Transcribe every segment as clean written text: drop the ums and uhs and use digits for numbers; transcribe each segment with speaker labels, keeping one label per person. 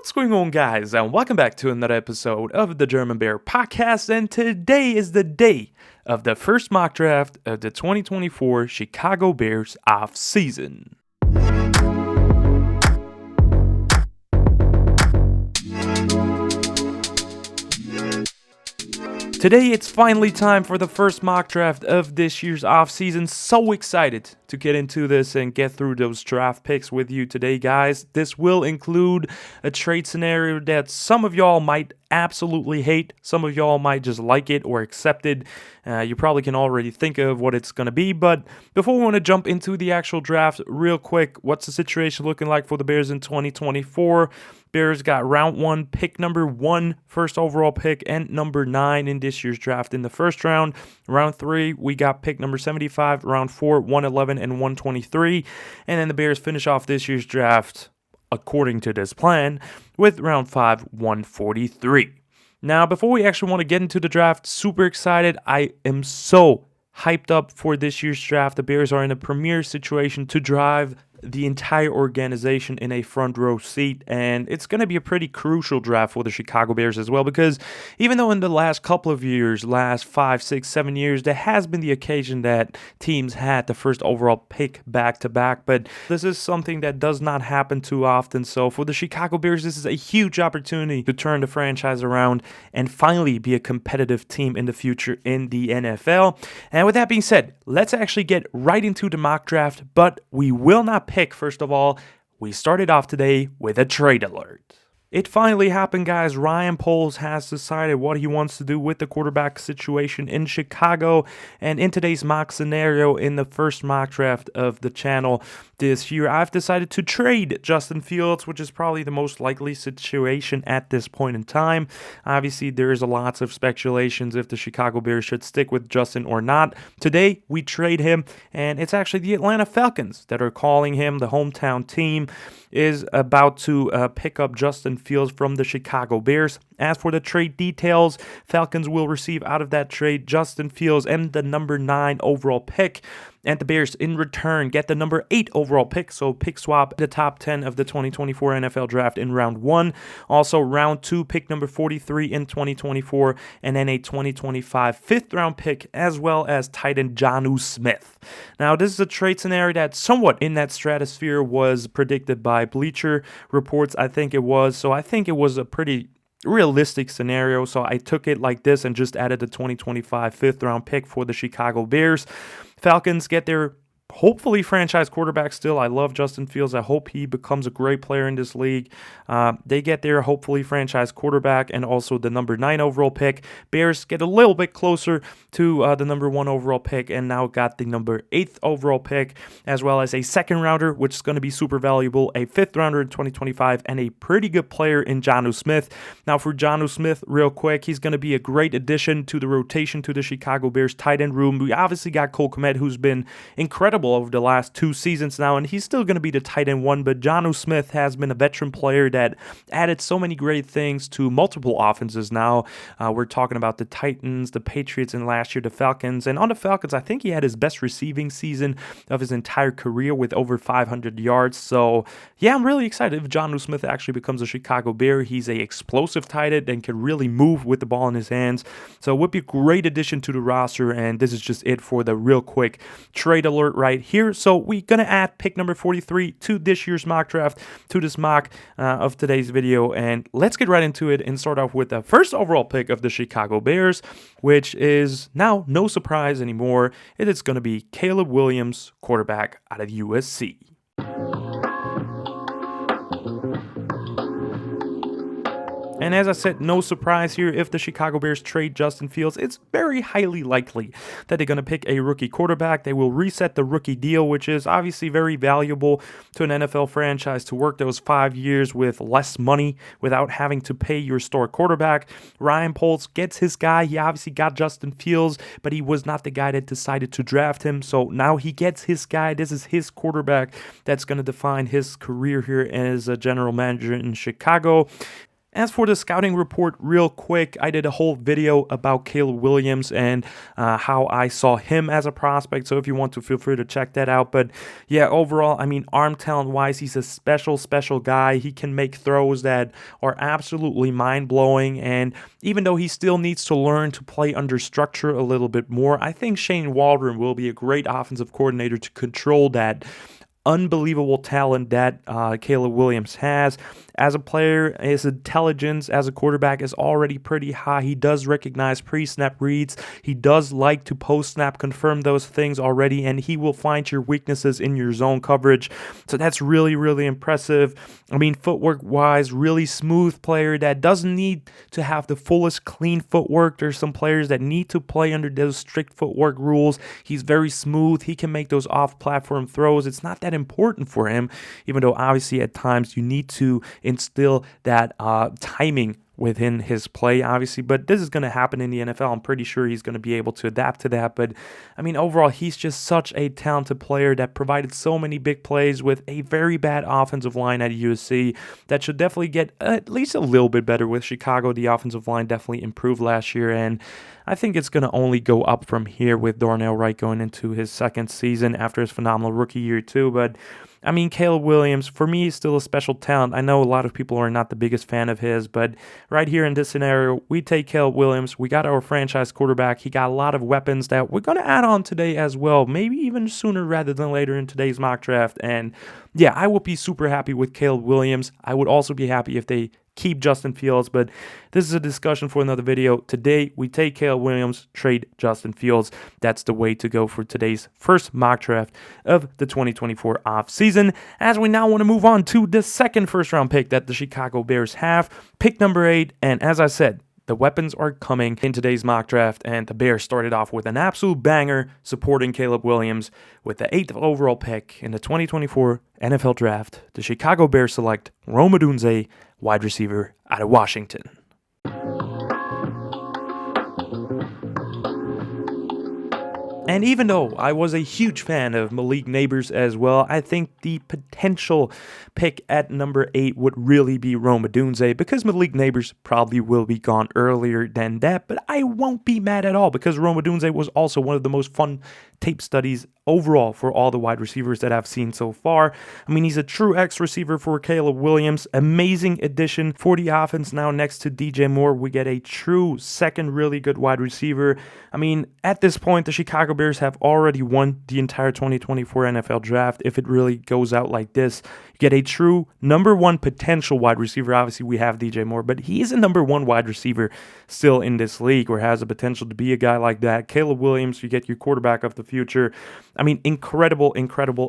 Speaker 1: What's going on, guys, and welcome back to another episode of the German Bear Podcast, and today is the day of the first mock draft of the 2024 Chicago Bears offseason. Today, it's finally time for the first mock draft of this year's offseason. So excited to get into this and get through those draft picks with you today, guys. This will include a trade scenario that some of y'all might absolutely hate. Some of y'all might just like it or accept it. You probably can already think of what it's going to be. But before we want to jump into the actual draft, real quick, what's the situation looking like for the Bears in 2024? Bears got round 1, pick number 1, first overall pick, and number 9 in this year's draft in the first round. Round 3, we got pick number 75, round 4, 111, and 123. And then the Bears finish off this year's draft, according to this plan, with round 5, 143. Now, before we actually want to get into the draft, super excited. I am so hyped up for this year's draft. The Bears are in a premier situation to drive the entire organization in a front row seat, and it's going to be a pretty crucial draft for the Chicago Bears as well, because even though in the last couple of years, last 5, 6, 7 years, there has been the occasion that teams had the first overall pick back-to-back, but this is something that does not happen too often. So for the Chicago Bears, this is a huge opportunity to turn the franchise around and finally be a competitive team in the future in the NFL. And with that being said, let's actually get right into the mock draft, but we will not pick. First of all, we started off today with a trade alert. It finally happened, guys. Ryan Poles has decided what he wants to do with the quarterback situation in Chicago. And in today's mock scenario, in the first mock draft of the channel this year, I've decided to trade Justin Fields, which is probably the most likely situation at this point in time. Obviously, there is lots of speculations if the Chicago Bears should stick with Justin or not. Today, we trade him, and it's actually the Atlanta Falcons that are calling him. The hometown team is about to pick up Justin Fields from the Chicago Bears. As for the trade details, Falcons will receive out of that trade Justin Fields and the number 9 overall pick. And the Bears, in return, get the number 8 overall pick. So pick swap the top 10 of the 2024 NFL Draft in round 1. Also, round 2, pick number 43 in 2024. And then a 2025 fifth round pick, as well as tight end Jonnu Smith. Now, this is a trade scenario that somewhat in that stratosphere was predicted by Bleacher Reports, I think it was. So I think it was a pretty realistic scenario, so I took it like this and just added the 2025 fifth round pick for the Chicago Bears. Falcons get their hopefully franchise quarterback still. I love Justin Fields. I hope he becomes a great player in this league. They get their hopefully franchise quarterback and also the number 9 overall pick. Bears get a little bit closer to the number 1 overall pick and now got the number 8th overall pick, as well as a second rounder, which is going to be super valuable, a 5th rounder in 2025, and a pretty good player in Jonnu Smith. Now for Jonnu Smith, real quick, he's going to be a great addition to the rotation to the Chicago Bears tight end room. We obviously got Cole Kmet, who's been incredible over the last 2 seasons now, and he's still going to be the tight end 1, but Jonnu Smith has been a veteran player that added so many great things to multiple offenses now. We're talking about the Titans, the Patriots, and last year the Falcons. And on the Falcons, I think he had his best receiving season of his entire career with over 500 yards. So yeah, I'm really excited if Jonnu Smith actually becomes a Chicago Bear. He's a explosive tight end and can really move with the ball in his hands. So it would be a great addition to the roster, and this is just it for the real quick trade alert right here. So we're going to add pick number 43 to this year's mock draft, to this mock of today's video. And let's get right into it and start off with the first overall pick of the Chicago Bears, which is now no surprise anymore. It is going to be Caleb Williams, quarterback out of USC. And as I said, no surprise here. If the Chicago Bears trade Justin Fields, it's very highly likely that they're going to pick a rookie quarterback. They will reset the rookie deal, which is obviously very valuable to an NFL franchise to work those 5 years with less money without having to pay your star quarterback. Ryan Poles gets his guy. He obviously got Justin Fields, but he was not the guy that decided to draft him. So now he gets his guy. This is his quarterback that's going to define his career here as a general manager in Chicago. As for the scouting report, real quick, I did a whole video about Caleb Williams and how I saw him as a prospect. So if you want to, feel free to check that out. But yeah, overall, I mean, arm talent wise, he's a special guy. He can make throws that are absolutely mind blowing. And even though he still needs to learn to play under structure a little bit more, I think Shane Waldron will be a great offensive coordinator to control that unbelievable talent that Caleb Williams has. As a player, his intelligence as a quarterback is already pretty high. He does recognize pre-snap reads. He does like to post-snap confirm those things already, and he will find your weaknesses in your zone coverage. So that's really impressive. I mean, footwork-wise, really smooth player that doesn't need to have the fullest clean footwork. There's some players that need to play under those strict footwork rules. He's very smooth. He can make those off-platform throws. It's not that important for him, even though obviously at times you need to instill that timing within his play, obviously, but this is going to happen in the NFL. I'm pretty sure he's going to be able to adapt to that. But I mean, overall, he's just such a talented player that provided so many big plays with a very bad offensive line at USC that should definitely get at least a little bit better with Chicago. The offensive line definitely improved last year, and I think it's going to only go up from here with Darnell Wright going into his second season after his phenomenal rookie year too. But I mean, Caleb Williams, for me, is still a special talent. I know a lot of people are not the biggest fan of his, but right here in this scenario, we take Caleb Williams. We got our franchise quarterback. He got a lot of weapons that we're going to add on today as well, maybe even sooner rather than later in today's mock draft. And yeah, I would be super happy with Caleb Williams. I would also be happy if they keep Justin Fields, but this is a discussion for another video. Today, we take Caleb Williams, trade Justin Fields. That's the way to go for today's first mock draft of the 2024 offseason. As we now want to move on to the second first-round pick that the Chicago Bears have, pick number 8, and as I said, the weapons are coming in today's mock draft, and the Bears started off with an absolute banger supporting Caleb Williams. With the 8th overall pick in the 2024 NFL Draft, the Chicago Bears select Rome Odunze, wide receiver out of Washington. And even though I was a huge fan of Malik Nabers as well, I think the potential pick at number 8 would really be Rome Odunze, because Malik Nabers probably will be gone earlier than that, but I won't be mad at all because Rome Odunze was also one of the most fun tape studies overall for all the wide receivers that I've seen so far. I mean, he's a true X receiver for Caleb Williams. Amazing addition for the offense. Now next to DJ Moore, we get a true second really good wide receiver. I mean, at this point, the Chicago Bears have already won the entire 2024 NFL Draft. If it really goes out like this, you get a true number 1 potential wide receiver. Obviously, we have DJ Moore, but he is a number 1 wide receiver still in this league, or has the potential to be a guy like that. Caleb Williams, you get your quarterback of the future. I mean, incredible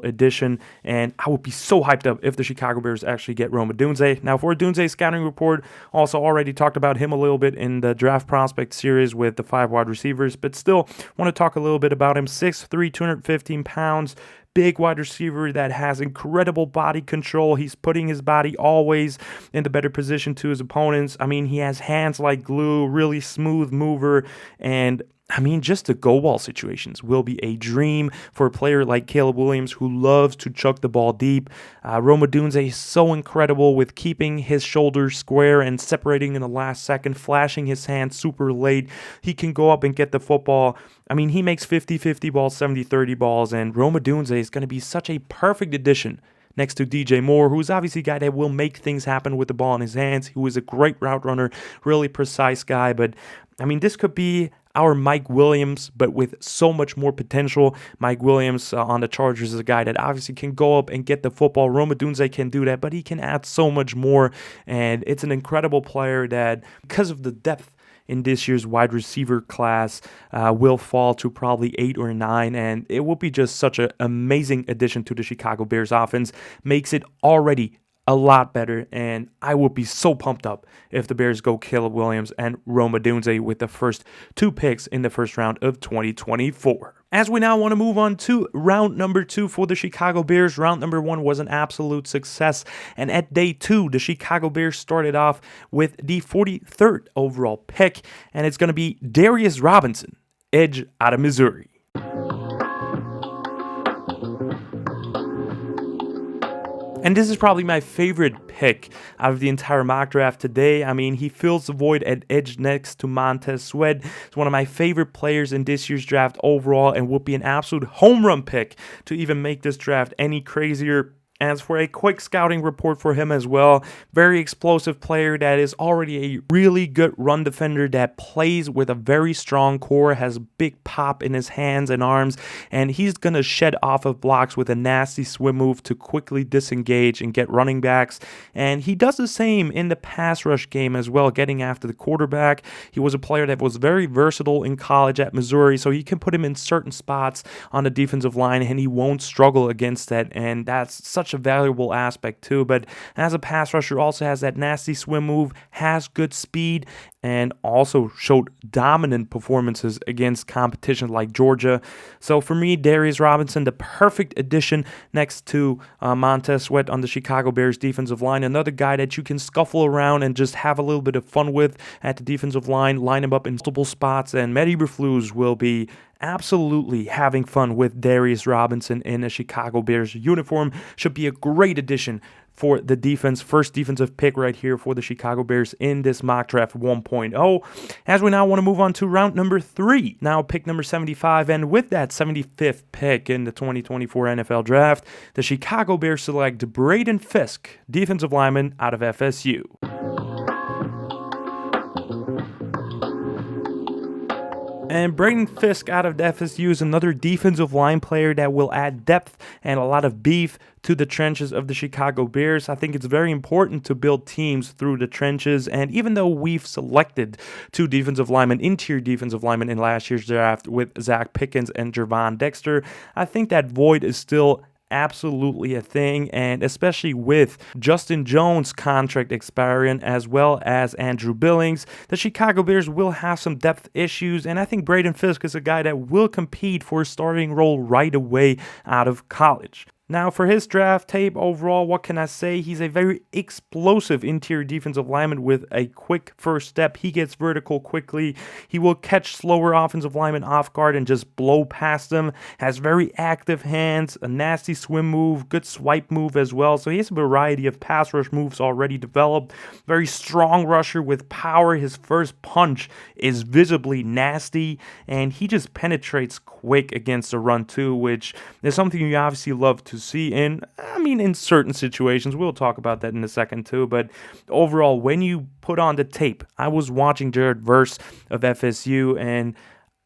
Speaker 1: addition, and I would be so hyped up if the Chicago Bears actually get Rome Odunze. Now, for Odunze's scouting report, also already talked about him a little bit in the draft prospect series with the 5 wide receivers, but still want to talk a little bit about him. 6'3", 215 pounds, big wide receiver that has incredible body control. He's putting his body always in the better position to his opponents. I mean, he has hands like glue, really smooth mover, and I mean, just the go ball situations will be a dream for a player like Caleb Williams, who loves to chuck the ball deep. Rome Odunze is so incredible with keeping his shoulders square and separating in the last second, flashing his hand super late. He can go up and get the football. I mean, he makes 50-50 balls, 70-30 balls, and Rome Odunze is going to be such a perfect addition next to DJ Moore, who's obviously a guy that will make things happen with the ball in his hands, who is a great route runner, really precise guy. But I mean, this could be our Mike Williams, but with so much more potential. Mike Williams on the Chargers is a guy that obviously can go up and get the football. Rome Odunze can do that, but he can add so much more, and it's an incredible player that, because of the depth in this year's wide receiver class, will fall to probably 8 or 9, and it will be just such an amazing addition to the Chicago Bears offense. Makes it already a lot better, and I would be so pumped up if the Bears go Caleb Williams and Rome Odunze with the first 2 picks in the first round of 2024. As we now want to move on to round number 2 for the Chicago Bears. Round number 1 was an absolute success, and at day 2, the Chicago Bears started off with the 43rd overall pick, and it's going to be Darius Robinson, edge out of Missouri. And this is probably my favorite pick out of the entire mock draft today. I mean, he fills the void at edge next to Montez Sweat. He's one of my favorite players in this year's draft overall and would be an absolute home run pick to even make this draft any crazier. As for a quick scouting report for him as well, very explosive player that is already a really good run defender that plays with a very strong core, has big pop in his hands and arms, and he's going to shed off of blocks with a nasty swim move to quickly disengage and get running backs. And he does the same in the pass rush game as well, getting after the quarterback. He was a player that was very versatile in college at Missouri, so you can put him in certain spots on the defensive line and he won't struggle against that, and that's such a valuable aspect too. But as a pass rusher, also has that nasty swim move, has good speed, and also showed dominant performances against competition like Georgia. So for me, Darius Robinson, the perfect addition next to Montez Sweat on the Chicago Bears defensive line. Another guy that you can scuffle around and just have a little bit of fun with at the defensive line, line him up in multiple spots, and Matt Eberflus will be absolutely having fun with Darius Robinson in a Chicago Bears uniform. Should be a great addition for the defense. First defensive pick right here for the Chicago Bears in this mock draft 1.0. As we now want to move on to round number 3. Now pick number 75, and with that 75th pick in the 2024 NFL Draft, the Chicago Bears select Braden Fisk, defensive lineman out of FSU. And Braden Fisk out of FSU is another defensive line player that will add depth and a lot of beef to the trenches of the Chicago Bears. I think it's very important to build teams through the trenches, and even though we've selected 2 defensive linemen, interior defensive linemen in last year's draft with Zach Pickens and Gervon Dexter, I think that void is still absolutely a thing, and especially with Justin Jones' contract expiring as well as Andrew Billings, the Chicago Bears will have some depth issues, and I think Braden Fisk is a guy that will compete for a starting role right away out of college. Now, for his draft tape overall, what can I say? He's a very explosive interior defensive lineman with a quick first step. He gets vertical quickly. He will catch slower offensive linemen off guard and just blow past them. Has very active hands, a nasty swim move, good swipe move as well. So he has a variety of pass rush moves already developed. Very strong rusher with power. His first punch is visibly nasty, and he just penetrates quick against the run too, which is something you obviously love to see in certain situations. We'll talk about that in a second too. But overall, when you put on the tape, I was watching Jared Verse of FSU, and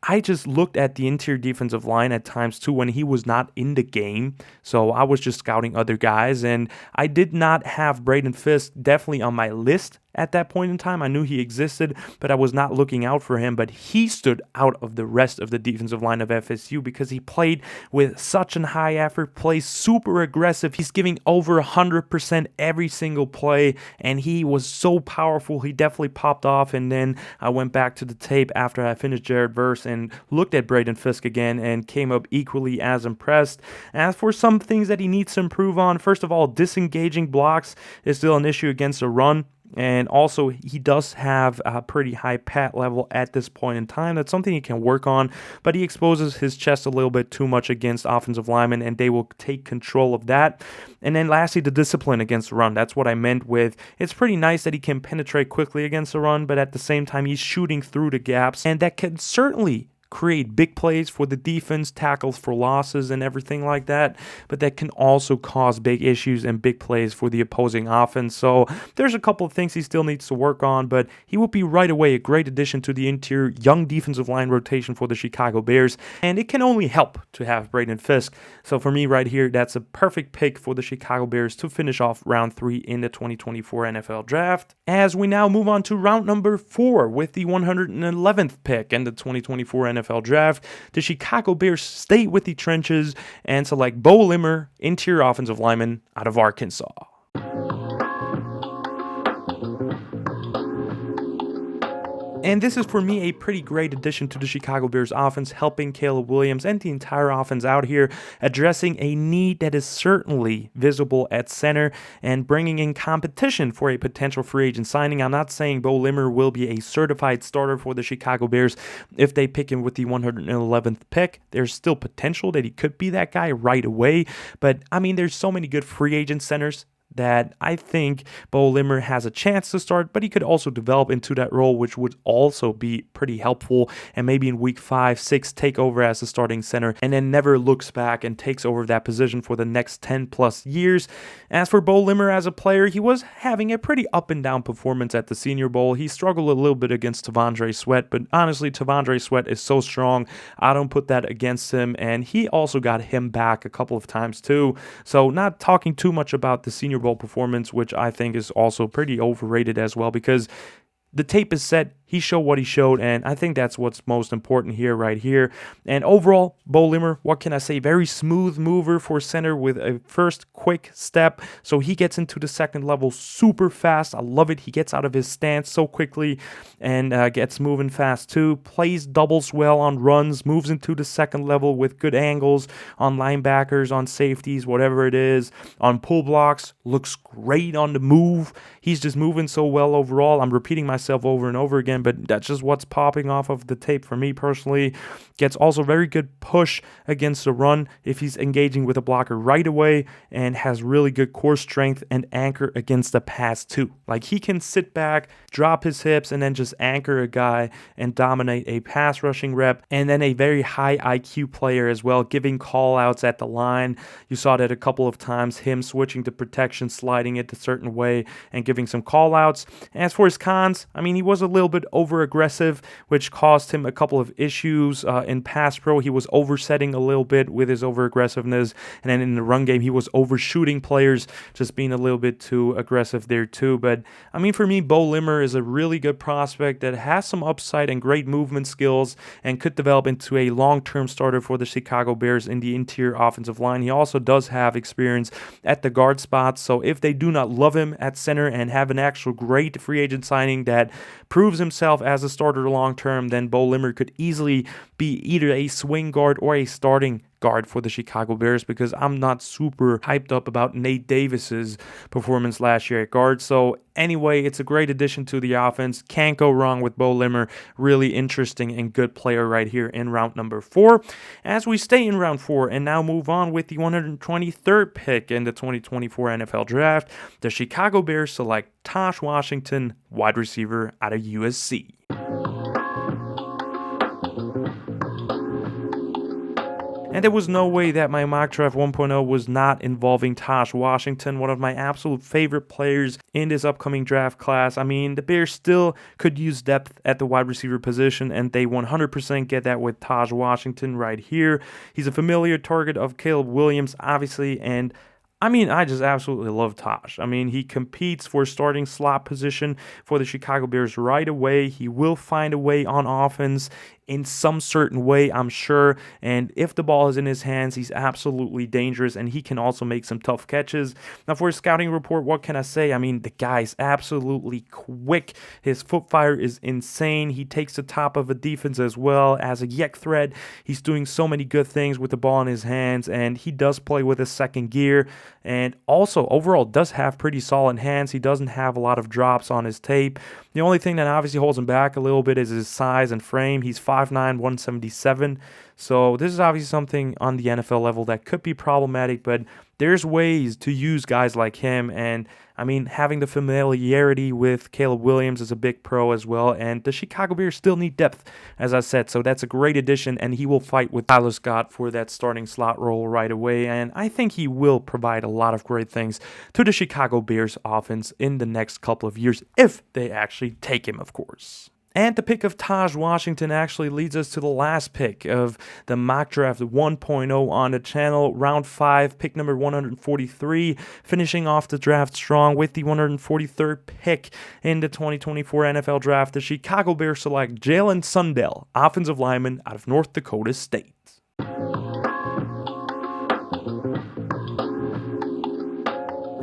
Speaker 1: I just looked at the interior defensive line at times too when he was not in the game. So I was just scouting other guys, and I did not have Braden Fisk definitely on my list at that point in time. I knew he existed, but I was not looking out for him. But he stood out of the rest of the defensive line of FSU because he played with such a high effort, plays super aggressive. He's giving over 100% every single play, and he was so powerful. He definitely popped off. And then I went back to the tape after I finished Jared Verse and looked at Braden Fisk again and came up equally as impressed. As for some things that he needs to improve on, first of all, disengaging blocks is still an issue against the run. And also, he does have a pretty high pat level at this point in time. That's something he can work on, but he exposes his chest a little bit too much against offensive linemen, and they will take control of that. And then lastly, the discipline against the run. That's what I meant with, it's pretty nice that he can penetrate quickly against the run, but at the same time, he's shooting through the gaps, and that can certainly create big plays for the defense, tackles for losses and everything like that, but that can also cause big issues and big plays for the opposing offense. So there's a couple of things he still needs to work on, but he will be right away a great addition to the interior young defensive line rotation for the Chicago Bears, and it can only help to have Braden Fisk. So for me right here, that's a perfect pick for the Chicago Bears to finish off round 3 in the 2024 NFL Draft. As we now move on to round number 4 with the 111th pick in the 2024 NFL Draft, the Chicago Bears stay with the trenches and select Bo Limmer, interior offensive lineman out of Arkansas. And this is for me a pretty great addition to the Chicago Bears offense, helping Caleb Williams and the entire offense out here, addressing a need that is certainly visible at center and bringing in competition for a potential free agent signing. I'm not saying Bo Limmer will be a certified starter for the Chicago Bears if they pick him with the 111th pick. There's still potential that he could be that guy right away, but I mean, there's so many good free agent centers that I think Bo Limmer has a chance to start, but he could also develop into that role, which would also be pretty helpful, and maybe in week 5, 6 take over as the starting center and then never looks back and takes over that position for the next 10 plus years. As for Bo Limmer as a player, he was having a pretty up and down performance at the Senior Bowl. He struggled a little bit against T'Vondre Sweat, but honestly, T'Vondre Sweat is so strong, I don't put that against him, and he also got him back a couple of times too. So not talking too much about the Senior Bowl performance, which I think is also pretty overrated as well, because the tape is set. He showed what he showed, and I think that's what's most important here, right here. And overall, Bo Limmer, what can I say? Very smooth mover for center with a first quick step. So he gets into the second level super fast. I love it. He gets out of his stance so quickly and gets moving fast too. Plays doubles well on runs, moves into the second level with good angles on linebackers, on safeties, whatever it is. On pull blocks, looks great on the move. He's just moving so well overall. I'm repeating myself over and over again, but that's just what's popping off of the tape for me personally. Gets also very good push against the run if he's engaging with a blocker right away, and has really good core strength and anchor against the pass too. Like, he can sit back, drop his hips, and then just anchor a guy and dominate a pass rushing rep. And then a very high IQ player as well, giving call outs at the line. You saw that a couple of times, him switching to protection, sliding it a certain way, and giving some call outs. As for his cons, I mean, he was a little bit over aggressive, which caused him a couple of issues in pass pro. He was oversetting a little bit with his over aggressiveness, and then in the run game he was overshooting players, just being a little bit too aggressive there too. But I mean, for me, Bo Limmer is a really good prospect that has some upside and great movement skills and could develop into a long-term starter for the Chicago Bears in the interior offensive line. He also does have experience at the guard spot, so if they do not love him at center and have an actual great free agent signing that proves himself as a starter long term, then Bo Limmer could easily be either a swing guard or a starting guard for the Chicago Bears, because I'm not super hyped up about Nate Davis's performance last year at guard. So anyway, it's a great addition to the offense. Can't go wrong with Bo Limmer. Really interesting and good player right here in round number 4. As we stay in round 4 and now move on with the 123rd pick in the 2024 NFL Draft, the Chicago Bears select Tosh Washington, wide receiver out of USC. And there was no way that my mock draft 1.0 was not involving Tosh Washington, one of my absolute favorite players in this upcoming draft class. I mean, the Bears still could use depth at the wide receiver position, and they 100% get that with Tosh Washington right here. He's a familiar target of Caleb Williams, obviously, and I mean, I just absolutely love Tosh. I mean, he competes for starting slot position for the Chicago Bears right away. He will find a way on offense in some certain way, I'm sure. And if the ball is in his hands, he's absolutely dangerous, and he can also make some tough catches. Now, for his scouting report, what can I say? I mean, the guy's absolutely quick. His foot fire is insane. He takes the top of a defense as well as a yak threat. He's doing so many good things with the ball in his hands, and he does play with a second gear. And also, overall, does have pretty solid hands. He doesn't have a lot of drops on his tape. The only thing that obviously holds him back a little bit is his size and frame. He's 5'9", 177. So this is obviously something on the NFL level that could be problematic, but there's ways to use guys like him. And I mean, having the familiarity with Caleb Williams is a big pro as well. And the Chicago Bears still need depth, as I said. So that's a great addition, and he will fight with Tyler Scott for that starting slot role right away. And I think he will provide a lot of great things to the Chicago Bears offense in the next couple of years, if they actually take him, of course. And the pick of Tosh Washington actually leads us to the last pick of the mock draft 1.0 on the channel. Round 5, pick number 143, finishing off the draft strong with the 143rd pick in the 2024 NFL Draft. The Chicago Bears select Jalen Sundell, offensive lineman out of North Dakota State.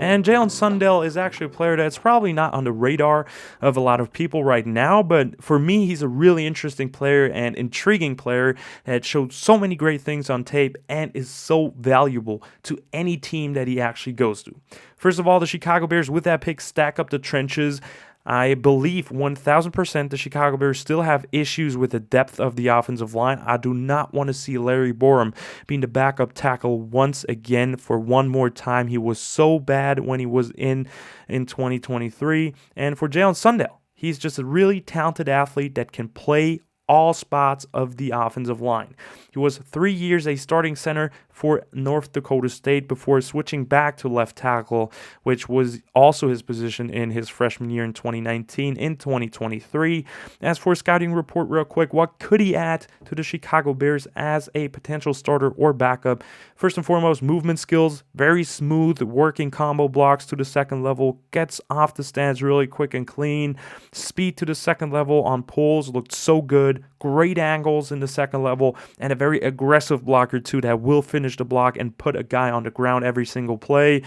Speaker 1: And Jalen Sundell is actually a player that's probably not on the radar of a lot of people right now, but for me, he's a really interesting player and intriguing player that showed so many great things on tape and is so valuable to any team that he actually goes to. First of all, the Chicago Bears, with that pick, stack up the trenches. I believe 1,000% the Chicago Bears still have issues with the depth of the offensive line. I do not want to see Larry Borom being the backup tackle once again for one more time. He was so bad when he was in 2023. And for Jalen Sundell, he's just a really talented athlete that can play all spots of the offensive line. He was 3 years a starting center for North Dakota State before switching back to left tackle, which was also his position in his freshman year in 2019. In 2023, as for scouting report real quick, what could he add to the Chicago Bears as a potential starter or backup? First and foremost, movement skills, very smooth working combo blocks to the second level, gets off the stands really quick and clean, speed to the second level on pulls looked so good, great angles in the second level, and a very aggressive blocker too that will finish the block and put a guy on the ground every single play.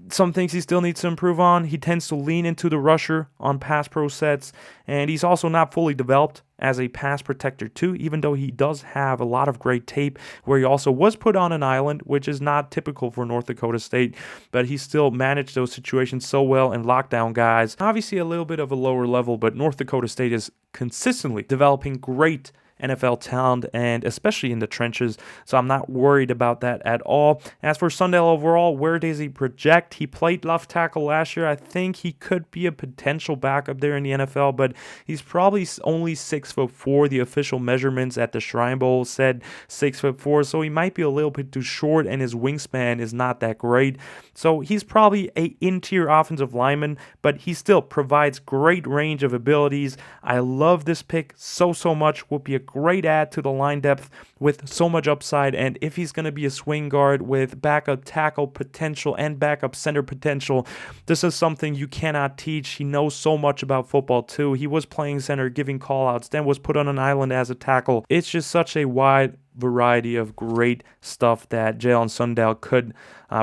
Speaker 1: Some things he still needs to improve on. He tends to lean into the rusher on pass pro sets, and he's also not fully developed as a pass protector too, even though he does have a lot of great tape where he also was put on an island, which is not typical for North Dakota State, but he still managed those situations so well and locked down guys. Obviously a little bit of a lower level, but North Dakota State is consistently developing great NFL talent, and especially in the trenches, so I'm not worried about that at all. As for Sundell overall, where does he project? He played left tackle last year. I think he could be a potential backup there in the NFL, but he's probably only 6'4". The official measurements at the Shrine Bowl said 6'4", so he might be a little bit too short, and his wingspan is not that great. So he's probably an interior offensive lineman, but he still provides great range of abilities. I love this pick so much. Would be a great add to the line depth with so much upside, and if he's going to be a swing guard with backup tackle potential and backup center potential, this is something you cannot teach. He knows so much about football too. He was playing center, giving call-outs, then was put on an island as a tackle. It's just such a wide variety of great stuff that Jalen Sundell could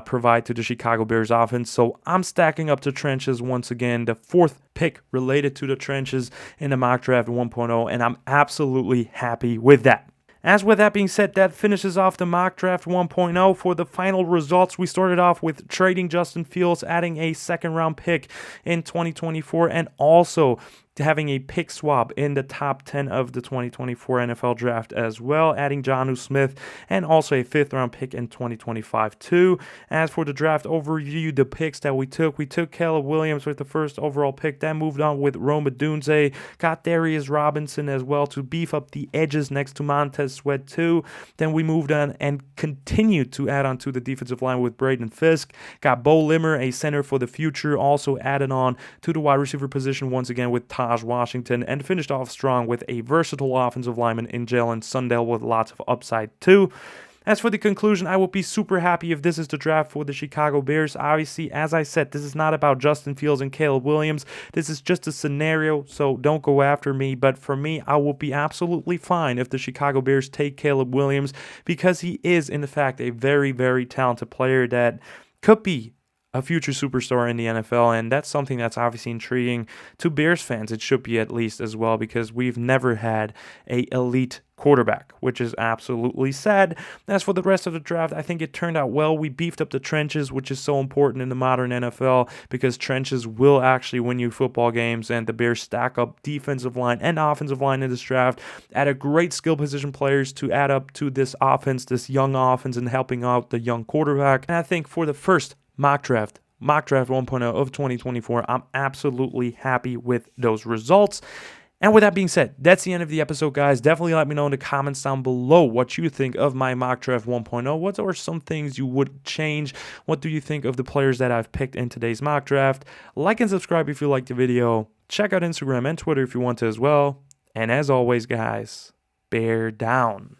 Speaker 1: provide to the Chicago Bears offense. So I'm stacking up the trenches once again, the fourth pick related to the trenches in the mock draft 1.0, and I'm absolutely happy with that. As with that being said, that finishes off the mock draft 1.0. For the final results, we started off with trading Justin Fields, adding a second round pick in 2024, and also having a pick swap in the top 10 of the 2024 NFL draft as well, adding Jonnu Smith and also a 5th round pick in 2025 too. As for the draft overview, the picks that we took Caleb Williams with the first overall pick, then moved on with Rome Odunze, got Darius Robinson as well to beef up the edges next to Montez Sweat too. Then we moved on and continued to add on to the defensive line with Braden Fisk, got Bo Limmer, a center for the future, also added on to the wide receiver position once again with Taj Washington, and finished off strong with a versatile offensive lineman in Jalen Sundell with lots of upside too. As for the conclusion, I would be super happy if this is the draft for the Chicago Bears. Obviously, as I said, this is not about Justin Fields and Caleb Williams. This is just a scenario, so don't go after me. But for me, I will be absolutely fine if the Chicago Bears take Caleb Williams, because he is, in fact, a very, very talented player that could be a future superstar in the NFL, and that's something that's obviously intriguing to Bears fans. It should be, at least, as well, because we've never had a elite quarterback, which is absolutely sad. As for the rest of the draft, I think it turned out well. We beefed up the trenches, which is so important in the modern NFL, because trenches will actually win you football games, and the Bears stack up defensive line and offensive line in this draft, added great skill position players to add up to this offense, this young offense, and helping out the young quarterback. And I think for the first mock draft 1.0 of 2024, I'm absolutely happy with those results. And with that being said, that's the end of the episode, guys. Definitely let me know in the comments down below what you think of my mock draft 1.0. What are some things you would change? What do you think of the players that I've picked in today's mock draft? Like and subscribe if you liked the video. Check out Instagram and Twitter if you want to as well. And as always, guys, bear down.